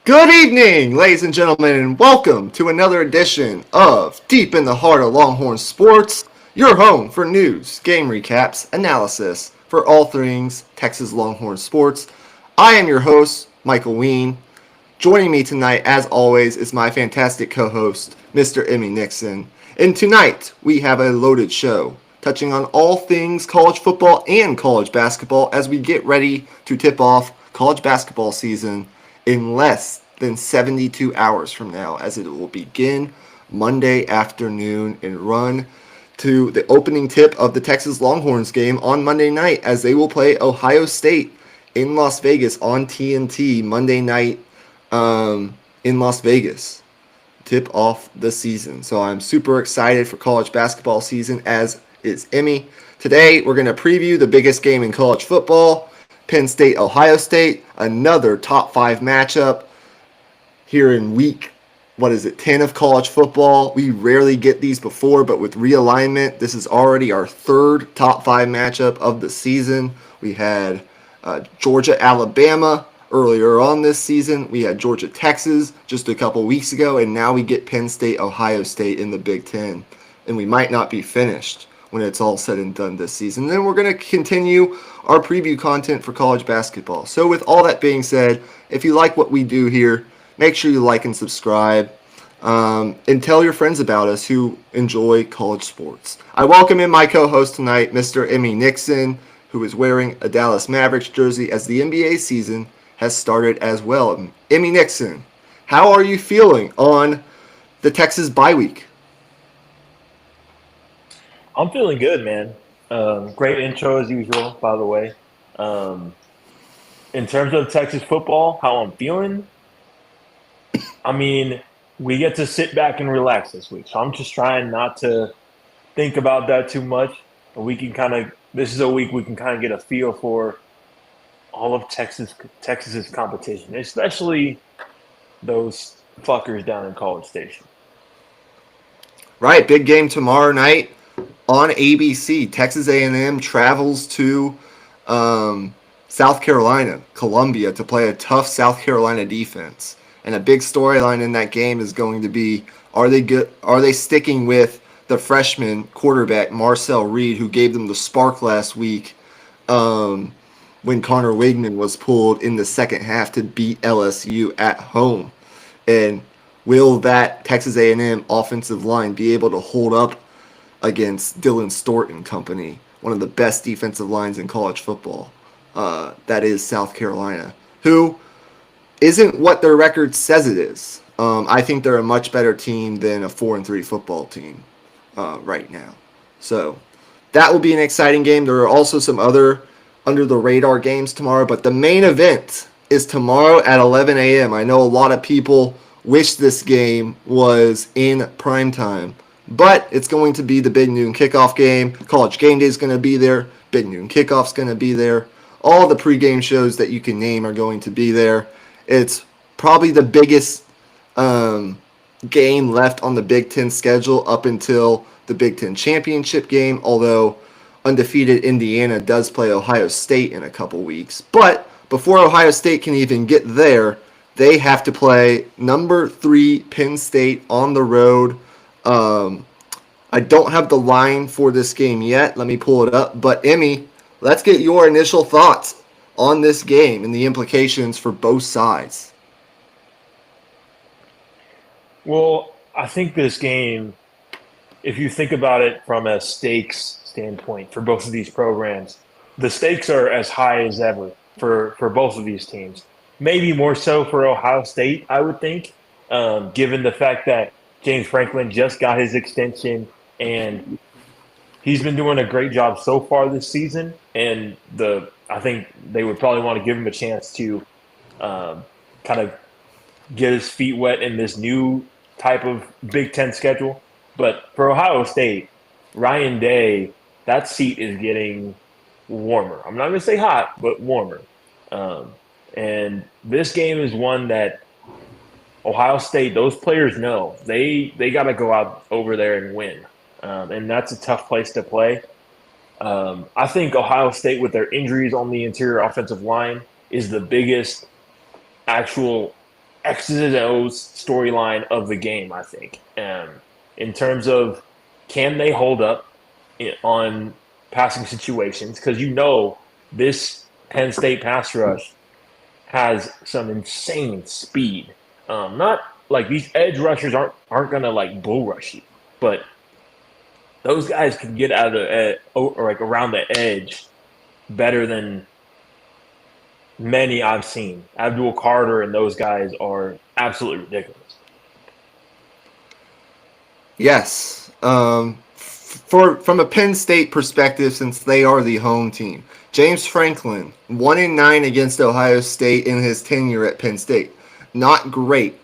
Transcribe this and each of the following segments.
Good evening, ladies and gentlemen, and welcome to another edition of Deep in the Heart of Longhorn Sports, your home for news, game recaps, analysis for all things Texas Longhorn sports. I am your host, Michael Ween. Joining me tonight, as always, is my fantastic co-host, Mr. Emmy Nixon. And tonight, we have a loaded show, touching on all things college football and college basketball as we get ready to tip off college basketball season in less than 72 hours from now, as it will begin Monday afternoon and run to the opening tip of the Texas Longhorns game on Monday night, as they will play Ohio State in Las Vegas on TNT Monday night in Las Vegas. Tip off the season. So I'm super excited for college basketball season, as is Emmy. Today, we're going to preview the biggest game in college football, Penn State, Ohio State, another top 5 matchup here in week, 10 of college football. We rarely get these before, but with realignment, this is already our third top 5 matchup of the season. We had Georgia, Alabama earlier on this season. We had Georgia, Texas just a couple weeks ago, and now we get Penn State, Ohio State in the Big Ten. And we might not be finished when it's all said and done this season. Then we're going to continue our preview content for college basketball. So with all that being said, if you like what we do here, make sure you like and subscribe, and tell your friends about us who enjoy college sports. I welcome in my co-host tonight, Mr. Emmy Nixon, who is wearing a Dallas Mavericks jersey as the NBA season has started as well. Emmy Nixon, how are you feeling on the Texas bye week? I'm feeling good, man. Great intro as usual, by the way. Um, in terms of Texas football, how I'm feeling, I mean, we get to sit back and relax this week. So I'm just trying not to think about that too much. We can this is a week we can kind of get a feel for all of Texas's competition, especially those fuckers down in College Station. Right, big game tomorrow night on ABC. Texas A&M travels to South Carolina, Columbia, to play a tough South Carolina defense. And a big storyline in that game is going to be: are they good? Are they sticking with the freshman quarterback Marcel Reed, who gave them the spark last week when Connor Wigman was pulled in the second half to beat LSU at home? And will that Texas A&M offensive line be able to hold up against Dylan Stort and company, one of the best defensive lines in college football? That is South Carolina, who isn't what their record says it is. I think they're a much better team than a 4-3 football team right now. So that will be an exciting game. There are also some other under the radar games tomorrow, but the main event is tomorrow at 11 a.m. I know a lot of people wish this game was in prime time, but it's going to be the big noon kickoff game. College Game Day is going to be there. Big noon kickoff's going to be there. All the pregame shows that you can name are going to be there. It's probably the biggest game left on the Big Ten schedule up until the Big Ten championship game, although undefeated Indiana does play Ohio State in a couple weeks. But before Ohio State can even get there, they have to play number 3 Penn State on the road. I don't have the line for this game yet. Let me pull it up. But Emmy, let's get your initial thoughts on this game and the implications for both sides. Well, I think this game, if you think about it from a stakes standpoint for both of these programs, the stakes are as high as ever for both of these teams. Maybe more so for Ohio State, I would think, given the fact that James Franklin just got his extension and he's been doing a great job so far this season. And I think they would probably want to give him a chance to kind of get his feet wet in this new type of Big Ten schedule. But for Ohio State, Ryan Day, that seat is getting warmer. I'm not going to say hot, but warmer. And this game is one that Ohio State, those players know they got to go out over there and win. And that's a tough place to play. I think Ohio State, with their injuries on the interior offensive line, is the biggest actual X's and O's storyline of the game, I think. In terms of can they hold up on passing situations? Because this Penn State pass rush has some insane speed. Not like these edge rushers aren't gonna like bull rush you, but those guys can get out of or like around the edge better than many I've seen. Abdul Carter and those guys are absolutely ridiculous. Yes. From a Penn State perspective, since they are the home team, James Franklin 1-9 against Ohio State in his tenure at Penn State. Not great.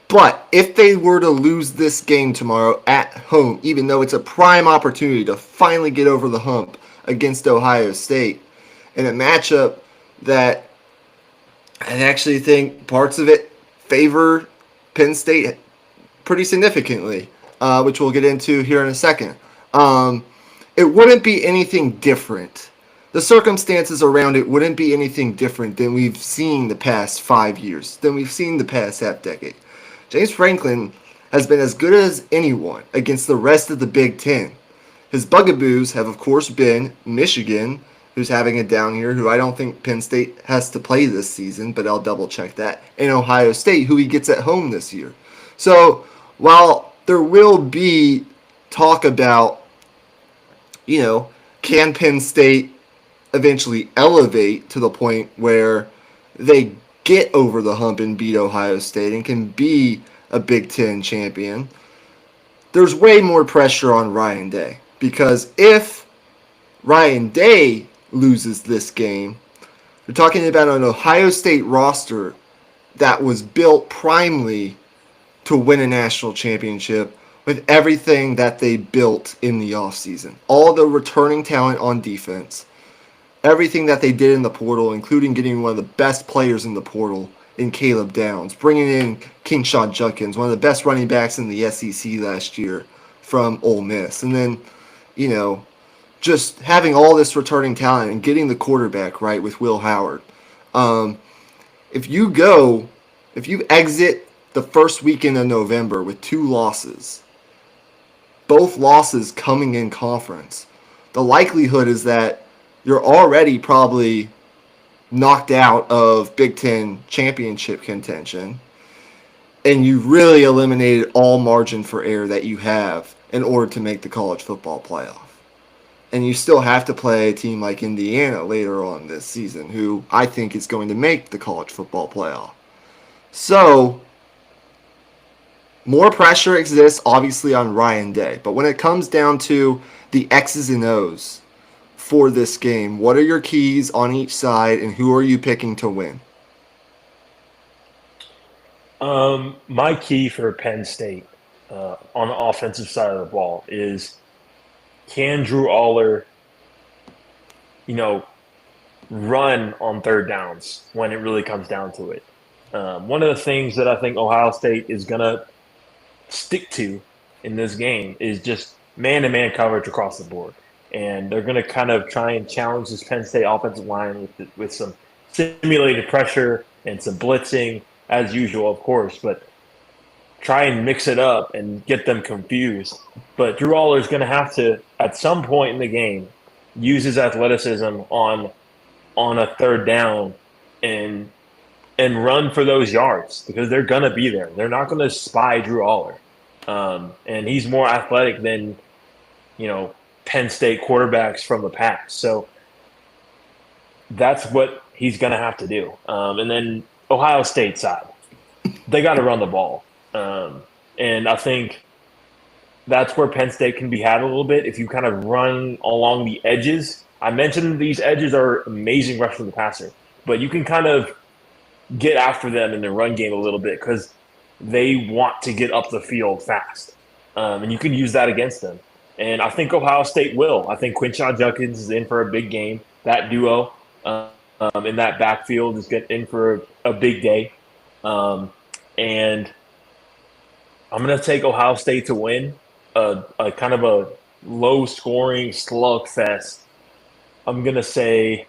But if they were to lose this game tomorrow at home, even though it's a prime opportunity to finally get over the hump against Ohio State, in a matchup that I actually think parts of it favor Penn State pretty significantly, which we'll get into here in a second. It wouldn't be anything different. The circumstances around it wouldn't be anything different than we've seen the past 5 years, than we've seen the past half decade. James Franklin has been as good as anyone against the rest of the Big Ten. His bugaboos have, of course, been Michigan, who's having a down year, who I don't think Penn State has to play this season, but I'll double check that, and Ohio State, who he gets at home this year. So while there will be talk about, can Penn State eventually elevate to the point where they get over the hump and beat Ohio State and can be a Big Ten champion, there's way more pressure on Ryan Day. Because if Ryan Day loses this game, we're talking about an Ohio State roster that was built primely to win a national championship with everything that they built in the offseason. All the returning talent on defense, everything that they did in the portal, including getting one of the best players in the portal in Caleb Downs, bringing in Kingshawn Judkins, one of the best running backs in the SEC last year from Ole Miss. And then, just having all this returning talent and getting the quarterback right with Will Howard. If you exit the first weekend of November with 2 losses, both losses coming in conference, the likelihood is that you're already probably knocked out of Big Ten championship contention, and you've really eliminated all margin for error that you have in order to make the college football playoff. And you still have to play a team like Indiana later on this season, who I think is going to make the college football playoff. So, more pressure exists, obviously, on Ryan Day. But when it comes down to the X's and O's for this game, what are your keys on each side, and who are you picking to win? My key for Penn State on the offensive side of the ball is, can Drew Aller, run on third downs when it really comes down to it? One of the things that I think Ohio State is going to stick to in this game is just man-to-man coverage across the board. And they're going to kind of try and challenge this Penn State offensive line with some simulated pressure and some blitzing, as usual, of course, but try and mix it up and get them confused. But Drew Aller is going to have to, at some point in the game, use his athleticism on a third down and run for those yards, because they're going to be there. They're not going to spy Drew Aller. And he's more athletic than, Penn State quarterbacks from the past. So that's what he's going to have to do. And then Ohio State side, they got to run the ball. And I think that's where Penn State can be had a little bit if you kind of run along the edges. I mentioned these edges are amazing rush for the passer, but you can kind of get after them in the run game a little bit because they want to get up the field fast. And you can use that against them. And I think Ohio State will. I think Quinshon Judkins is in for a big game. That duo in that backfield is getting in for a big day. And I'm going to take Ohio State to win a kind of a low-scoring slugfest. I'm going to say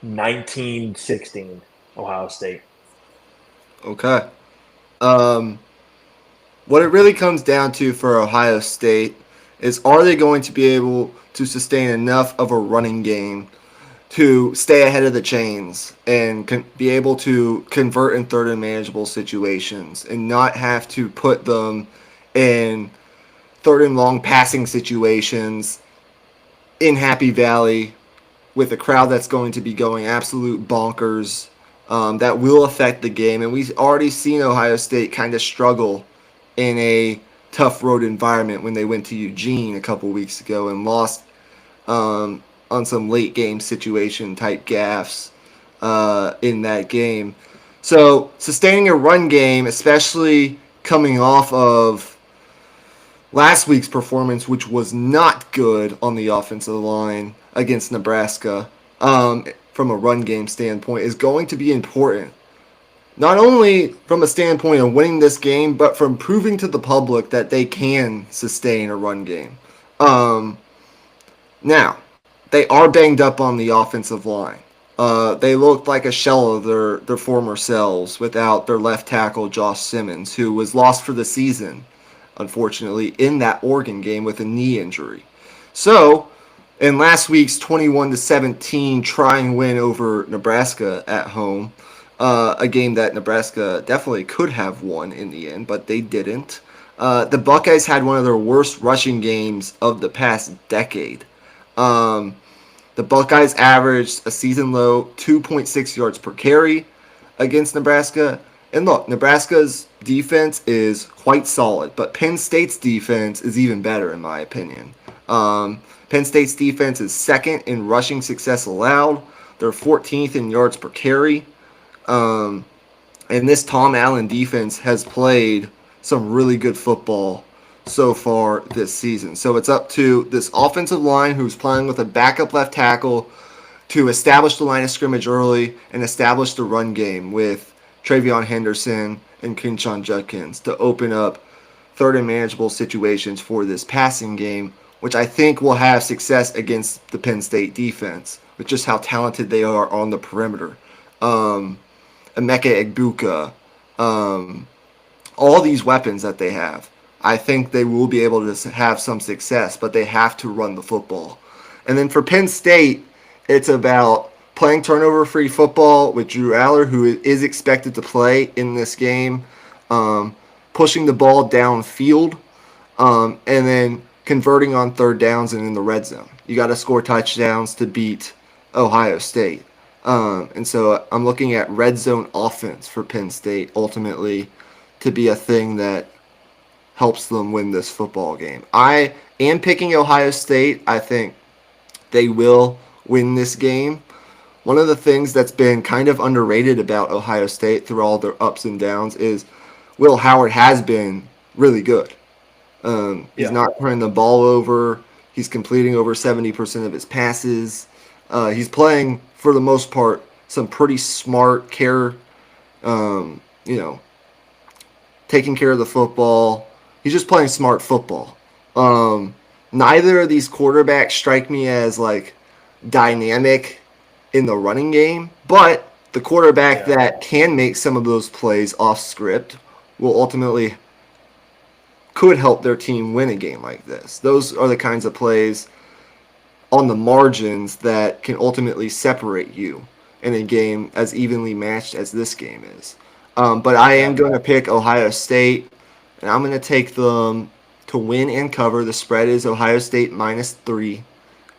19-16 Ohio State. Okay. Um, what it really comes down to for Ohio State is, are they going to be able to sustain enough of a running game to stay ahead of the chains and be able to convert in third and manageable situations and not have to put them in third and long passing situations in Happy Valley with a crowd that's going to be going absolute bonkers. That will affect the game. And we've already seen Ohio State kind of struggle in a tough road environment when they went to Eugene a couple weeks ago and lost on some late game situation type gaffes in that game. So sustaining a run game, especially coming off of last week's performance, which was not good on the offensive line against Nebraska, from a run game standpoint, is going to be important. Not only from a standpoint of winning this game, but from proving to the public that they can sustain a run game. Um, Now, they are banged up on the offensive line. They looked like a shell of their former selves without their left tackle, Josh Simmons, who was lost for the season, unfortunately, in that Oregon game with a knee injury. So, in last week's 21-17 trying win over Nebraska at home, a game that Nebraska definitely could have won in the end, but they didn't. The Buckeyes had one of their worst rushing games of the past decade. Um, the Buckeyes averaged a season low 2.6 yards per carry against Nebraska. And look, Nebraska's defense is quite solid, but Penn State's defense is even better, in my opinion. Penn State's defense is second in rushing success allowed. They're 14th in yards per carry. Um, and this Tom Allen defense has played some really good football so far this season. So it's up to this offensive line, who's playing with a backup left tackle, to establish the line of scrimmage early and establish the run game with Travion Henderson and Quinshon Judkins to open up third and manageable situations for this passing game, which I think will have success against the Penn State defense with just how talented they are on the perimeter. Um, Emeka Egbuka, all these weapons that they have, I think they will be able to have some success, but they have to run the football. And then for Penn State, it's about playing turnover-free football with Drew Aller, who is expected to play in this game, pushing the ball downfield, and then converting on third downs and in the red zone. You got to score touchdowns to beat Ohio State. And so I'm looking at red zone offense for Penn State ultimately to be a thing that helps them win this football game. I am picking Ohio State. I think they will win this game. One of the things that's been kind of underrated about Ohio State through all their ups and downs is Will Howard has been really good. He's not turning the ball over. He's completing over 70% of his passes. He's playing, for the most part, some pretty smart you know, taking care of the football. He's just playing smart football. Neither of these quarterbacks strike me as like dynamic in the running game, but the quarterback that can make some of those plays off script will ultimately could help their team win a game like this. Those are the kinds of plays on the margins that can ultimately separate you in a game as evenly matched as this game is. But I am going to pick Ohio State, and I'm going to take them to win and cover. The spread is Ohio State -3,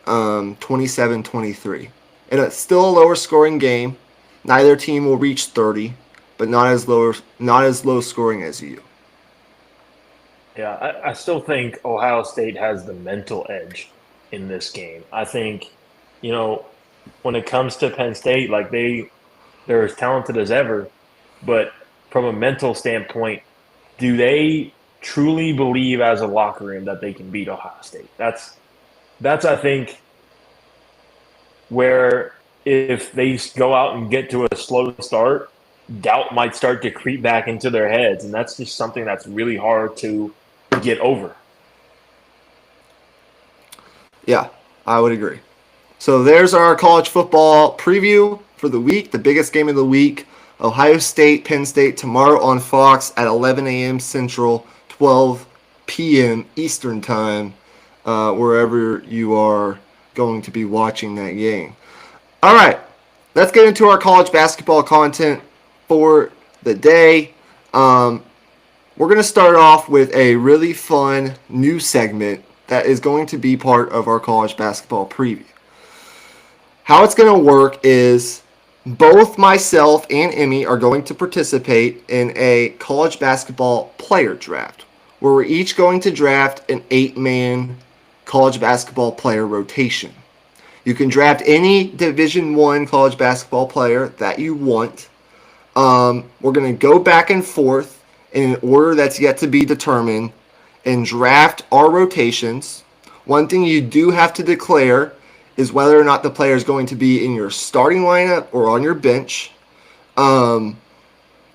27-23. And it's still a lower scoring game. Neither team will reach 30, but not as low scoring as you. Yeah, I still think Ohio State has the mental edge in this game. I think, when it comes to Penn State, like they're as talented as ever, but from a mental standpoint, do they truly believe as a locker room that they can beat Ohio State? That's I think where if they go out and get to a slow start, doubt might start to creep back into their heads, and that's just something that's really hard to get over. Yeah, I would agree. So there's our college football preview for the week, the biggest game of the week. Ohio State, Penn State tomorrow on Fox at 11 a.m. Central, 12 p.m. Eastern Time, wherever you are going to be watching that game. All right, let's get into our college basketball content for the day. We're going to start off with a really fun new segment that is going to be part of our college basketball preview. How it's going to work is both myself and Emmy are going to participate in a college basketball player draft, where we're each going to draft an 8-man college basketball player rotation. You can draft any Division I college basketball player that you want. We're going to go back and forth in an order that's yet to be determined and draft our rotations. One thing you do have to declare is whether or not the player is going to be in your starting lineup or on your bench. And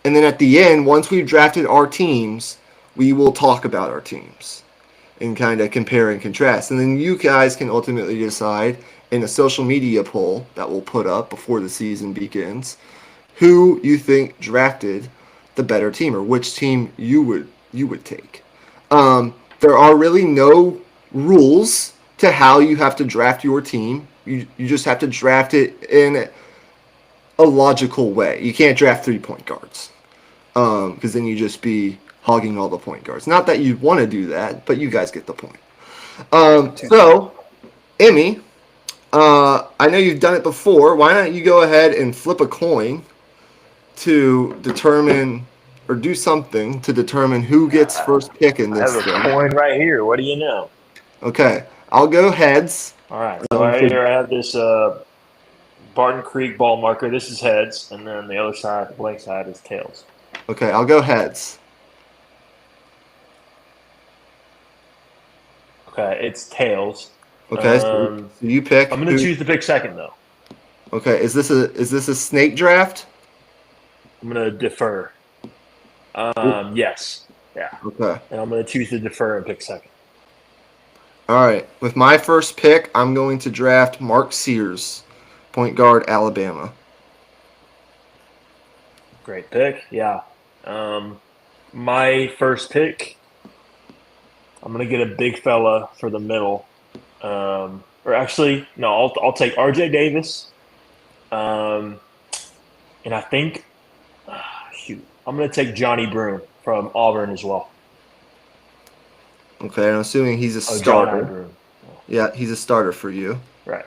then at the end, once we've drafted our teams, we will talk about our teams and kind of compare and contrast. And then you guys can ultimately decide in a social media poll that we'll put up before the season begins who you think drafted the better team or which team you would take. There are really no rules to how you have to draft your team. You just have to draft it in a logical way. You can't draft 3-point guards because then you just be hogging all the point guards. Not that you want to do that, but you guys get the point. So, Emmy, I know you've done it before. Why don't you go ahead and flip a coin to determine or do something to determine who gets first pick in this I have thing? a coin right here. What do you know? Okay, I'll go heads. All right. So right here I have this Barton Creek ball marker. This is heads, and then the other side, the blank side, is tails. Okay, I'll go heads. Okay, it's tails. Okay, so you pick. I'm going to choose to pick second, though. Okay, is this a snake draft? I'm going to defer. Yes. Yeah. Okay. And I'm going to choose to defer and pick second. All right. With my first pick, I'm going to draft Mark Sears, point guard, Alabama. Great pick. Yeah. My first pick, I'm going to get a big fella for the middle. Or actually, no, I'll take RJ Davis. And I think, I'm going to take Johnny Broom from Auburn as well. Okay, I'm assuming he's a starter. Johnny Broom. Yeah, he's a starter for you. Right.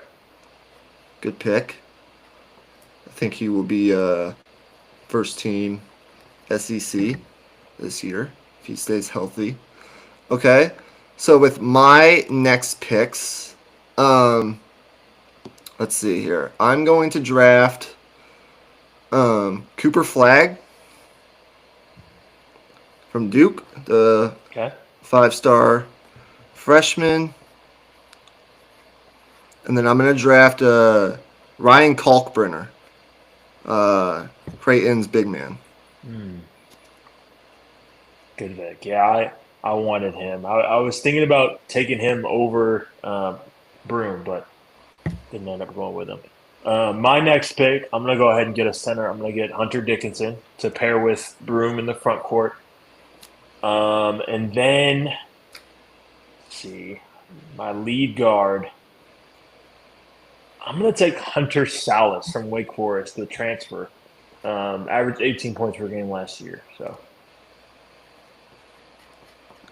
Good pick. I think he will be first team SEC this year if he stays healthy. Okay, so with my next picks, let's see here. I'm going to draft Cooper Flagg from Duke, the 5-star freshman. And then I'm going to draft Ryan Kalkbrenner, Creighton's big man. Good pick. Yeah, I wanted him. I was thinking about taking him over Broom, but didn't end up going with him. My next pick, I'm going to go ahead and get a center. I'm going to get Hunter Dickinson to pair with Broom in the front court. And then, let's see, my lead guard, I'm going to take Hunter Salas from Wake Forest, the transfer. Averaged 18 points per game last year. So.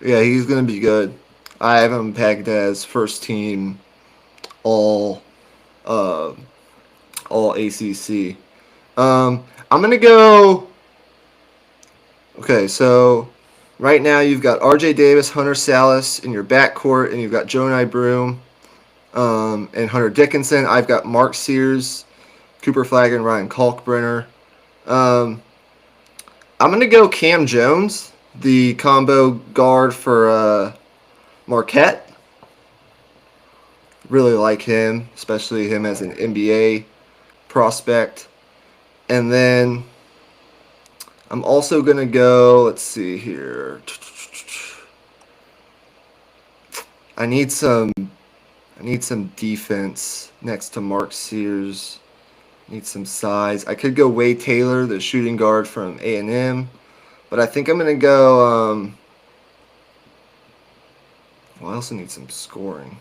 Yeah, he's going to be good. I have him pegged as first team all ACC. I'm going to go. Okay, so right now you've got RJ Davis, Hunter Salas in your backcourt, and you've got Johnny Broom and Hunter Dickinson. I've got Mark Sears, Cooper Flagg, and Ryan Kalkbrenner. I'm going to go Cam Jones, the combo guard for Marquette. Really like him, especially him as an NBA prospect. And then I'm also going to go, let's see here. I need some defense next to Mark Sears. Need some size. I could go Wade Taylor, the shooting guard from A&M, but I think I'm gonna go. Well, I also need some scoring.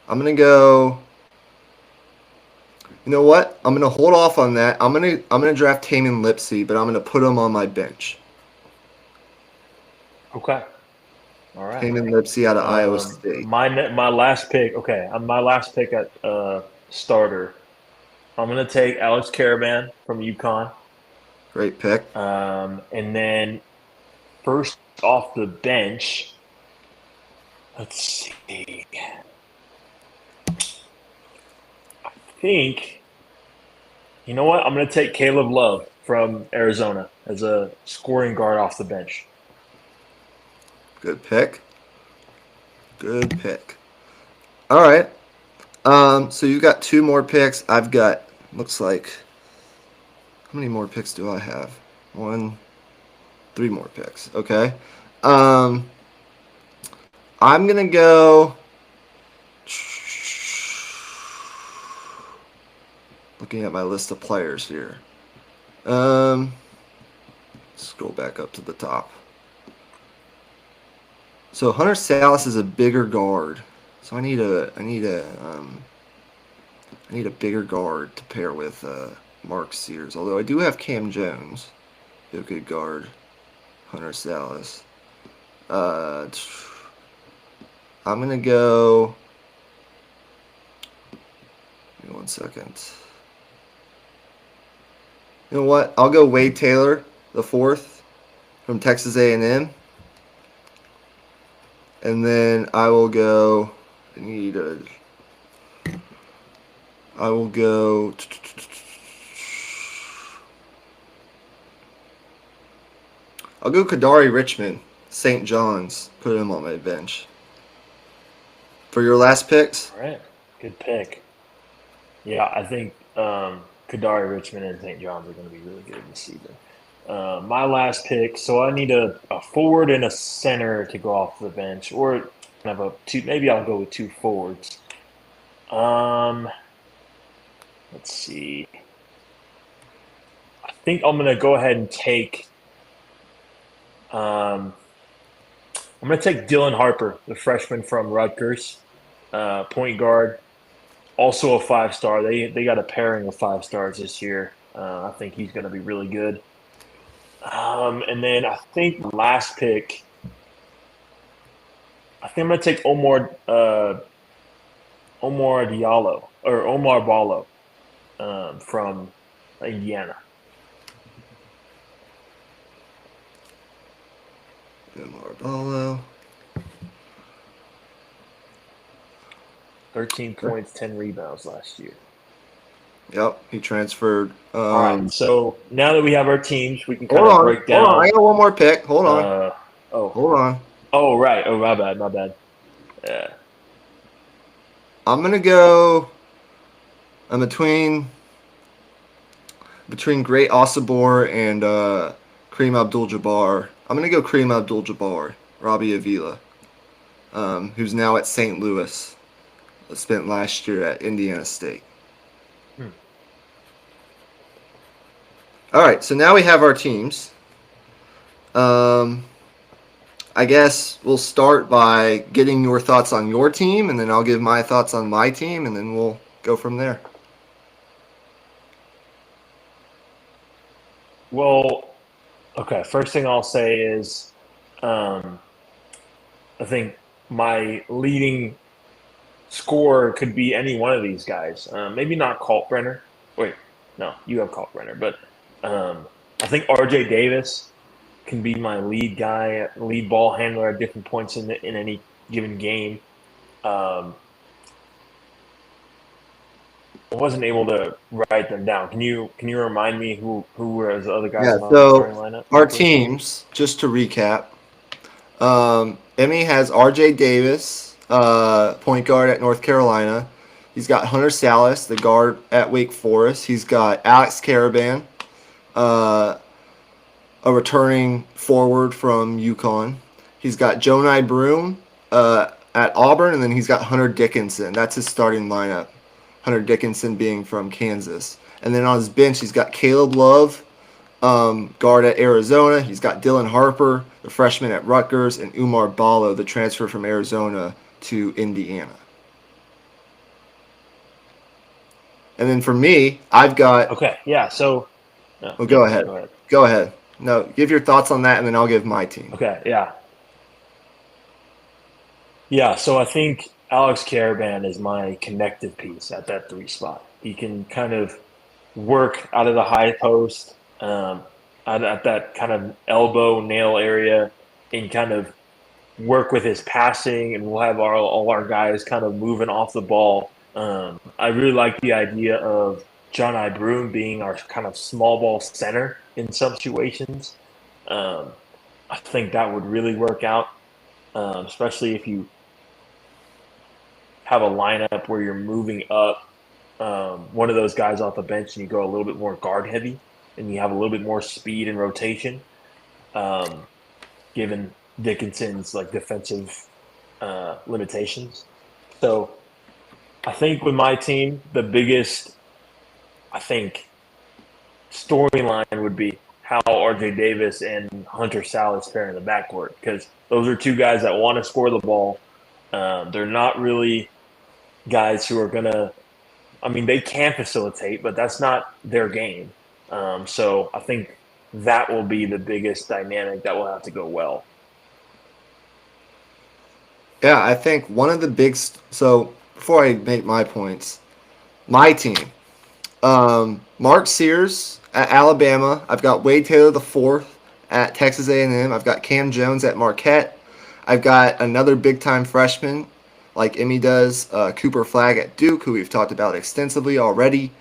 I'm gonna go. You know what? I'm gonna hold off on that. I'm gonna draft Tamin Lipsey, but I'm gonna put him on my bench. Okay. All right. Tamin Lipsey out of Iowa State. My last pick. Okay, my last pick at starter. I'm gonna take Alex Caravan from UConn, Great pick. and then first off the bench. Let's see. I think you know what? I'm gonna take Caleb Love from Arizona as a scoring guard off the bench. Good pick. Good pick. All right. So you got two more picks. I've got looks like how many more picks do I have? Three more picks. Okay. Um, I'm gonna go. Looking at my list of players here. Scroll back up to the top. So Hunter Salas is a bigger guard. So I need a bigger guard to pair with Mark Sears. Although I do have Cam Jones, a good guard. Hunter Salas. I'm gonna go. Give me 1 second. You know what? I'll go Wade Taylor, the fourth, from Texas A&M, and then I will go. I will go. I'll go Kadari Richmond, St. John's. Put him on my bench. For your last picks? All right, good pick. Yeah, I think Kadari Richmond and St. John's are going to be really good this season. My last pick, so I need a forward and a center to go off the bench, or kind of a two. Maybe I'll go with two forwards. Um, let's see. I think I'm going to go ahead and take. Um, I'm going to take Dylan Harper, the freshman from Rutgers, point guard. Also a 5-star. They got a pairing of 5 stars this year. I think he's going to be really good. And then I think the last pick, I think I'm going to take Omar Diallo or Omar Ballo from Indiana. Marballo. 13 points, 10 rebounds last year. Yep, he transferred. All right, so now that we have our teams, we can kind Hold of on, break down. hold on. I got one more pick. Hold on. Hold on. Oh, right. Oh, my bad. Yeah. I'm gonna go. I'm between Great Osabor and Kareem Abdul-Jabbar. I'm gonna go Kareem Abdul-Jabbar, Robbie Avila, who's now at St. Louis. Spent last year at Indiana State. All right, so now we have our teams. I guess we'll start by getting your thoughts on your team, and then I'll give my thoughts on my team, and then we'll go from there. Well, okay. First thing I'll say is, I think my leading scorer could be any one of these guys. Maybe not Kalkbrenner. Wait, no, you have Kalkbrenner, but I think R.J. Davis can be my lead guy, lead ball handler at different points in any given game. I wasn't able to write them down. Can you remind me who were the other guys in the starting lineup? Our teams, just to recap, Emmy has R.J. Davis, point guard at North Carolina. He's got Hunter Salas, the guard at Wake Forest. He's got Alex Caravan, a returning forward from UConn. He's got Jonai Broom at Auburn, and then he's got Hunter Dickinson. That's his starting lineup. Hunter Dickinson being from Kansas. And then on his bench, he's got Caleb Love, guard at Arizona. He's got Dylan Harper, the freshman at Rutgers, and Umar Ballo, the transfer from Arizona to Indiana. And then for me, I've got. Okay, yeah. So, Well, go ahead. Go ahead. Go ahead. No, give your thoughts on that, and then I'll give my team. Okay, yeah, yeah. So I think Alex Caravan is my connective piece at that 3 spot. He can kind of work out of the high post, at that kind of elbow nail area, and kind of work with his passing, and we'll have all our guys kind of moving off the ball. I really like the idea of John I. Broom being our kind of small ball center in some situations. Um, I think that would really work out, especially if you have a lineup where you're moving up one of those guys off the bench and you go a little bit more guard heavy and you have a little bit more speed and rotation, um, given Dickinson's like defensive limitations. So I think with my team, the biggest, I think, storyline would be how RJ Davis and Hunter Salas fare in the backcourt, because those are 2 guys that want to score the ball. They're not really guys who are going to, I mean, they can facilitate, but that's not their game. So I think that will be the biggest dynamic that will have to go well. Yeah, I think one of the big. So before I make my points, my team, Mark Sears at Alabama. I've got Wade Taylor the fourth at Texas A&M. I've got Cam Jones at Marquette. I've got another big time freshman like Emmy does, Cooper Flagg at Duke, who we've talked about extensively already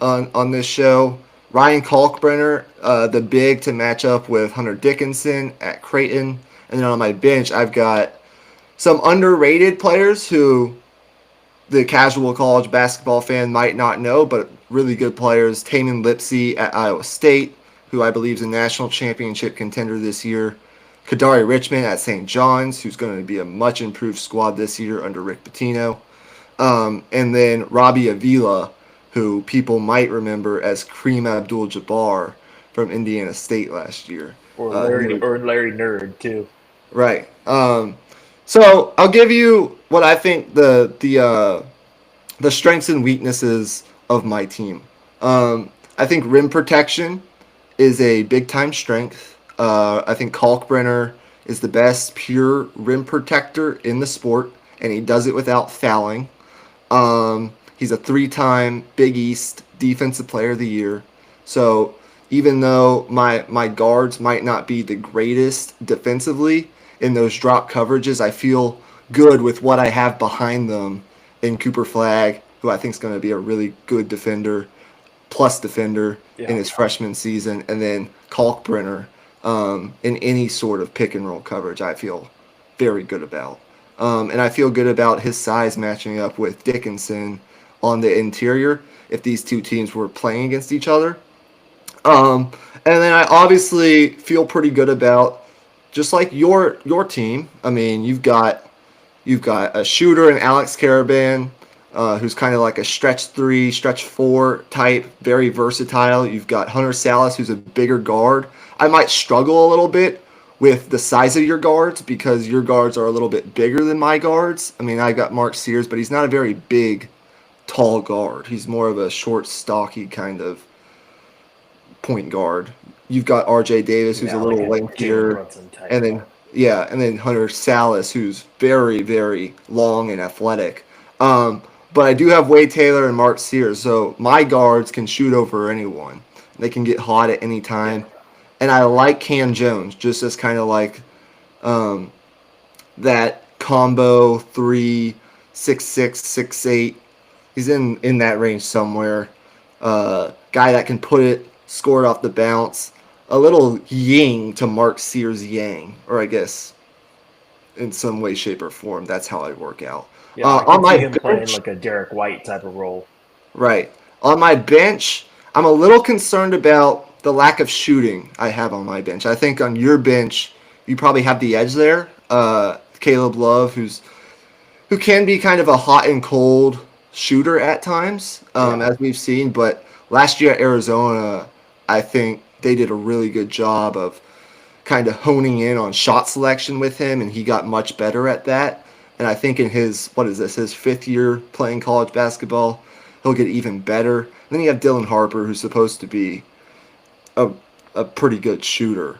on this show. Ryan Kalkbrenner, the big to match up with Hunter Dickinson at Creighton. And then on my bench, I've got some underrated players who the casual college basketball fan might not know, but really good players. Tamin Lipsey at Iowa State, who I believe is a national championship contender this year. Kadari Richmond at St. John's, who's going to be a much improved squad this year under Rick Pitino. And then Robbie Avila, who people might remember as Kareem Abdul-Jabbar from Indiana State last year. Or Larry Nerd, too. Right. So I'll give you what I think the strengths and weaknesses of my team. I think rim protection is a big time strength. I think Kalkbrenner is the best pure rim protector in the sport, and he does it without fouling. He's a 3-time Big East Defensive Player of the Year. So even though my guards might not be the greatest defensively in those drop coverages, I feel good with what I have behind them in Cooper Flagg, who I think is going to be a really good defender, plus defender in his freshman season, and then Kalkbrenner in any sort of pick and roll coverage I feel very good about. And I feel good about his size matching up with Dickinson on the interior if these 2 teams were playing against each other. And then I obviously feel pretty good about just like your team. I mean, you've got a shooter in Alex Caravan, who's kind of like a stretch 3, stretch 4 type, very versatile. You've got Hunter Salas, who's a bigger guard. I might struggle a little bit with the size of your guards because your guards are a little bit bigger than my guards. I mean, I got Mark Sears, but he's not a very big, tall guard. He's more of a short, stocky kind of point guard. You've got RJ Davis, who's a little lengthier, and then Hunter Salas, who's very, very long and athletic. But I do have Wade Taylor and Mark Sears, so my guards can shoot over anyone. They can get hot at any time. And I like Cam Jones, just as kind of like that combo 3, 6'6", 6'8". He's in that range somewhere. Guy that can put it, score it off the bounce. A little yin to Mark Sears yang, or I guess in some way, shape, or form. That's how I work out. Yeah, I can see him playing like a Derek White type of role. Right. On my bench, I'm a little concerned about the lack of shooting I have on my bench. I think on your bench, you probably have the edge there. Caleb Love, who can be kind of a hot and cold shooter at times, Yeah. as we've seen. But last year at Arizona, I think they did a really good job of kind of honing in on shot selection with him, and he got much better at that. And I think in his, what is this, his 5th year playing college basketball, he'll get even better. And then you have Dylan Harper, who's supposed to be a, a pretty good shooter.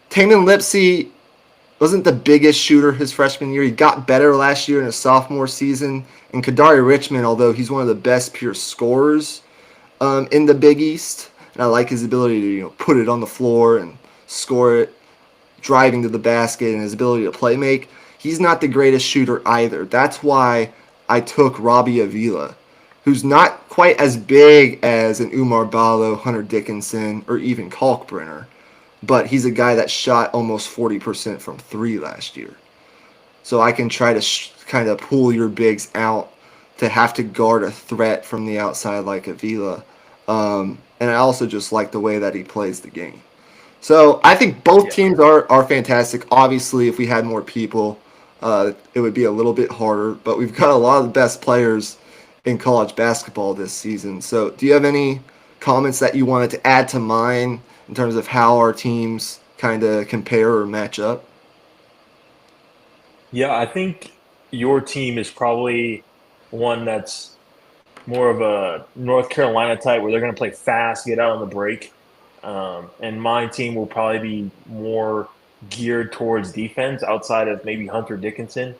Tamin Lipsey wasn't the biggest shooter his freshman year. He got better last year in his sophomore season. And Kadari Richmond, although he's one of the best pure scorers in the Big East, and I like his ability to put it on the floor and score it, driving to the basket, and his ability to play make. He's not the greatest shooter either. That's why I took Robbie Avila, who's not quite as big as an Umar Ballo, Hunter Dickinson, or even Kalkbrenner, but he's a guy that shot almost 40% from three last year. So I can try to kind of pull your bigs out to have to guard a threat from the outside like Avila. And I also just like the way that he plays the game. So I think both Yeah. teams are fantastic. Obviously, if we had more people, it would be a little bit harder. But we've got a lot of the best players in college basketball this season. So do you have any comments that you wanted to add to mine in terms of how our teams kind of compare or match up? Yeah, I think your team is probably one that's more of a North Carolina type where they're going to play fast, get out on the break. And my team will probably be more geared towards defense outside of maybe Hunter Dickinson.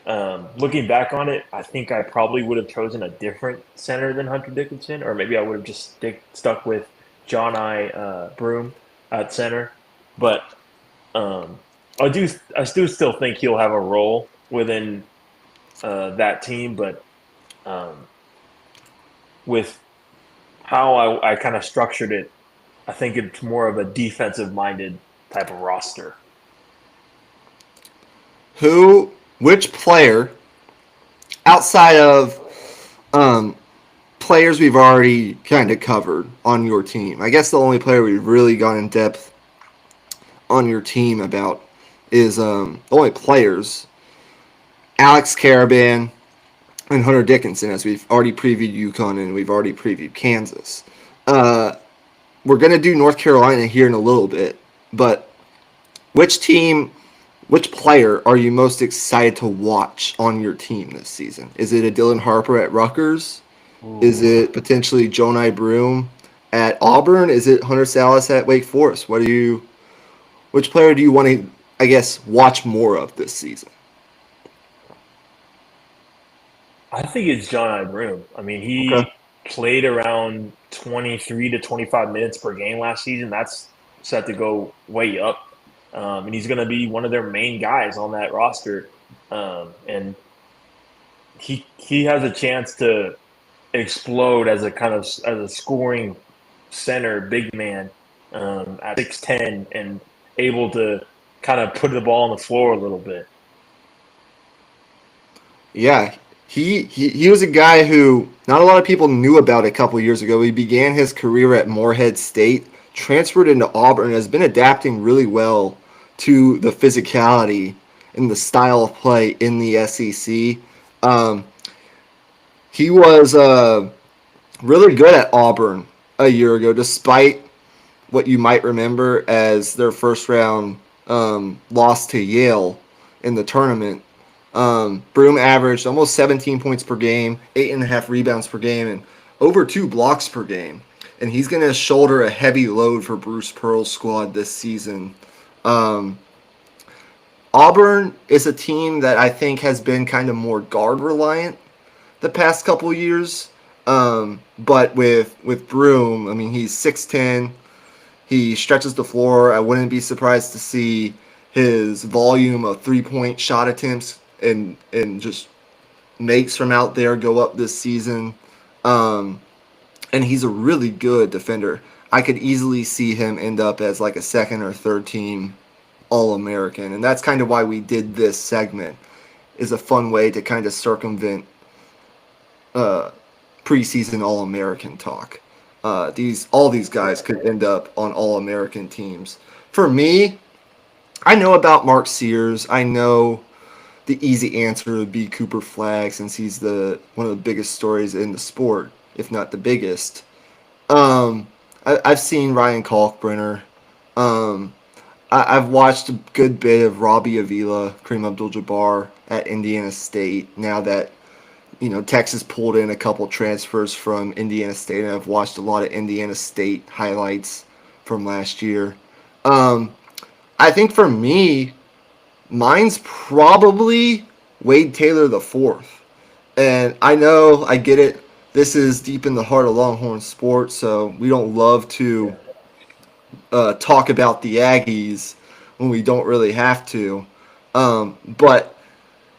Looking back on it, I think I probably would have chosen a different center than Hunter Dickinson, or maybe I would have just stuck with John I. Broome at center. But um, I do still think he'll have a role within that team, but um, with how I kind of structured it, I think it's more of a defensive minded type of roster. Which player outside of um, players we've already kind of covered on your team? I guess the only player we've really gone in depth on your team about is the only players Alex Caravan and Hunter Dickinson, as we've already previewed UConn and we've already previewed Kansas. Uh, we're going to do North Carolina here in a little bit, but which team, which player are you most excited to watch on your team this season? Is it a Dylan Harper at Rutgers? Is Ooh. it potentially Jonai Broome at Auburn? Is it Hunter Salas at Wake Forest? Which player do you want to, I guess, watch more of this season? I think it's John I. Broome. I mean, Okay. he played around 23 to 25 minutes per game last season. That's set to go way up. And he's going to be one of their main guys on that roster. And he has a chance to explode as a kind of as a scoring center, big man at 6'10", and able to kind of put the ball on the floor a little bit. Yeah, he was a guy who not a lot of people knew about a couple years ago. He began his career at Morehead State, transferred into Auburn, and has been adapting really well to the physicality and the style of play in the SEC. Um, he was really good at Auburn a year ago, despite what you might remember as their first round loss to Yale in the tournament. Broome averaged almost 17 points per game, 8.5 rebounds per game, and over 2 blocks per game. And he's going to shoulder a heavy load for Bruce Pearl's squad this season. Um, Auburn is a team that I think has been kind of more guard reliant the past couple years. But with Broome, I mean, he's 6'10". He stretches the floor. I wouldn't be surprised to see his volume of 3-point shot attempts and just makes from out there go up this season. Um, and he's a really good defender. I could easily see him end up as like a second or third team All American, and that's kind of why we did this segment. Is a fun way to kind of circumvent uh, preseason All American talk. All these guys could end up on All American teams. For me, I know about Mark Sears. I know the easy answer would be Cooper Flagg, since he's the one of the biggest stories in the sport, if not the biggest. I've seen Ryan Kalkbrenner. Um, I've watched a good bit of Robbie Avila, Kareem Abdul-Jabbar at Indiana State. Now that Texas pulled in a couple transfers from Indiana State, and I've watched a lot of Indiana State highlights from last year. Um, I think for me, mine's probably Wade Taylor the fourth. And I know, I get it. This is deep in the heart of Longhorn sports, so we don't love to Yeah. talk about the Aggies when we don't really have to. But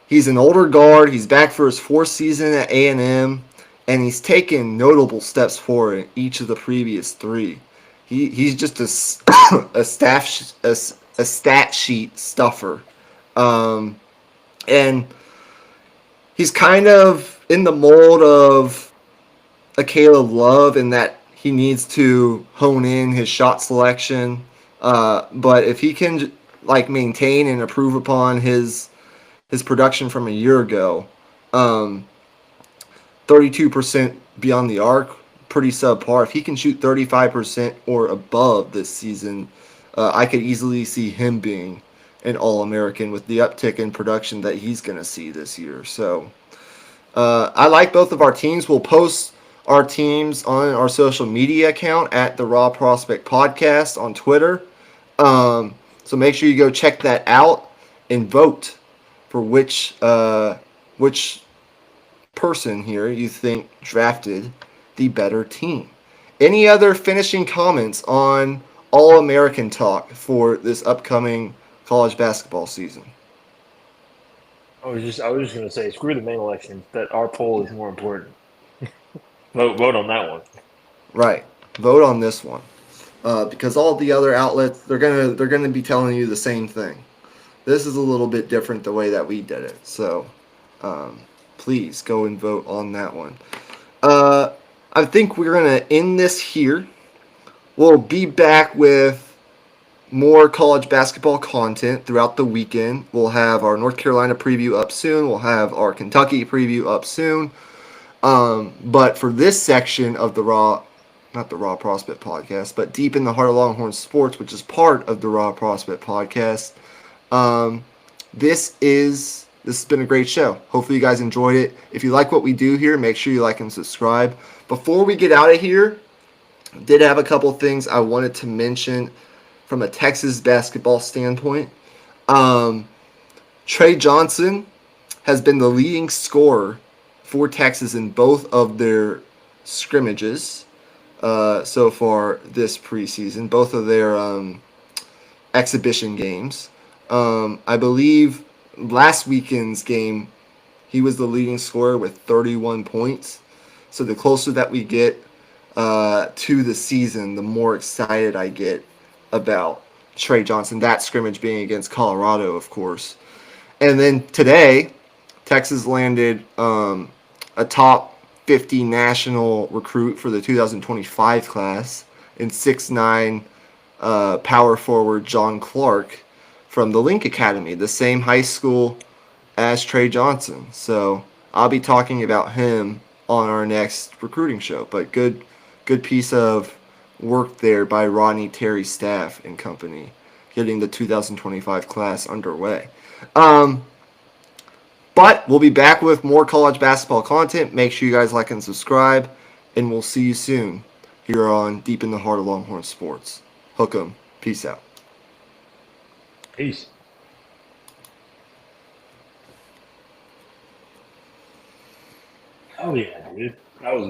he's an older guard. He's back for his fourth season at A&M, and he's taken notable steps forward in each of the previous three. He's just a stat sheet stuffer, and he's kind of in the mold of a Caleb Love in that he needs to hone in his shot selection. But if he can maintain and improve upon his production from a year ago, um, 32% beyond the arc, pretty subpar. If he can shoot 35% or above this season, I could easily see him being an All-American with the uptick in production that he's going to see this year. So I like both of our teams. We'll post our teams on our social media account at the Raw Prospect Podcast on Twitter. So make sure you go check that out and vote for which person here you think drafted the better team. Any other finishing comments on All American talk for this upcoming college basketball season? I was just gonna say, screw the main elections. That our poll is more important. Vote on that one. Right. Vote on this one. Because all the other outlets they're gonna be telling you the same thing. This is a little bit different the way that we did it. So please go and vote on that one. I think we're gonna end this here. We'll be back with more college basketball content throughout the weekend. We'll have our North Carolina preview up soon. We'll have our Kentucky preview up soon. But for this section of the not the Raw Prospect Podcast, but Deep in the Heart of Longhorn Sports, which is part of the Raw Prospect Podcast, um, this has been a great show. Hopefully you guys enjoyed it. If you like what we do here, make sure you like and subscribe. Before we get out of here, I did have a couple things I wanted to mention from a Texas basketball standpoint. Trey Johnson has been the leading scorer for Texas in both of their scrimmages so far this preseason, both of their exhibition games. I believe last weekend's game, he was the leading scorer with 31 points. So the closer that we get to the season, the more excited I get about Trey Johnson. That scrimmage being against Colorado, of course. And then today, Texas landed a top 50 national recruit for the 2025 class in 6'9" power forward John Clark from the Link Academy, the same high school as Trey Johnson. So I'll be talking about him on our next recruiting show. But good piece of work there by Rodney Terry staff and company, getting the 2025 class underway. But we'll be back with more college basketball content. Make sure you guys like and subscribe, and we'll see you soon here on Deep in the Heart of Longhorn Sports. Hook 'em. Peace out. Peace. Oh yeah, dude. That was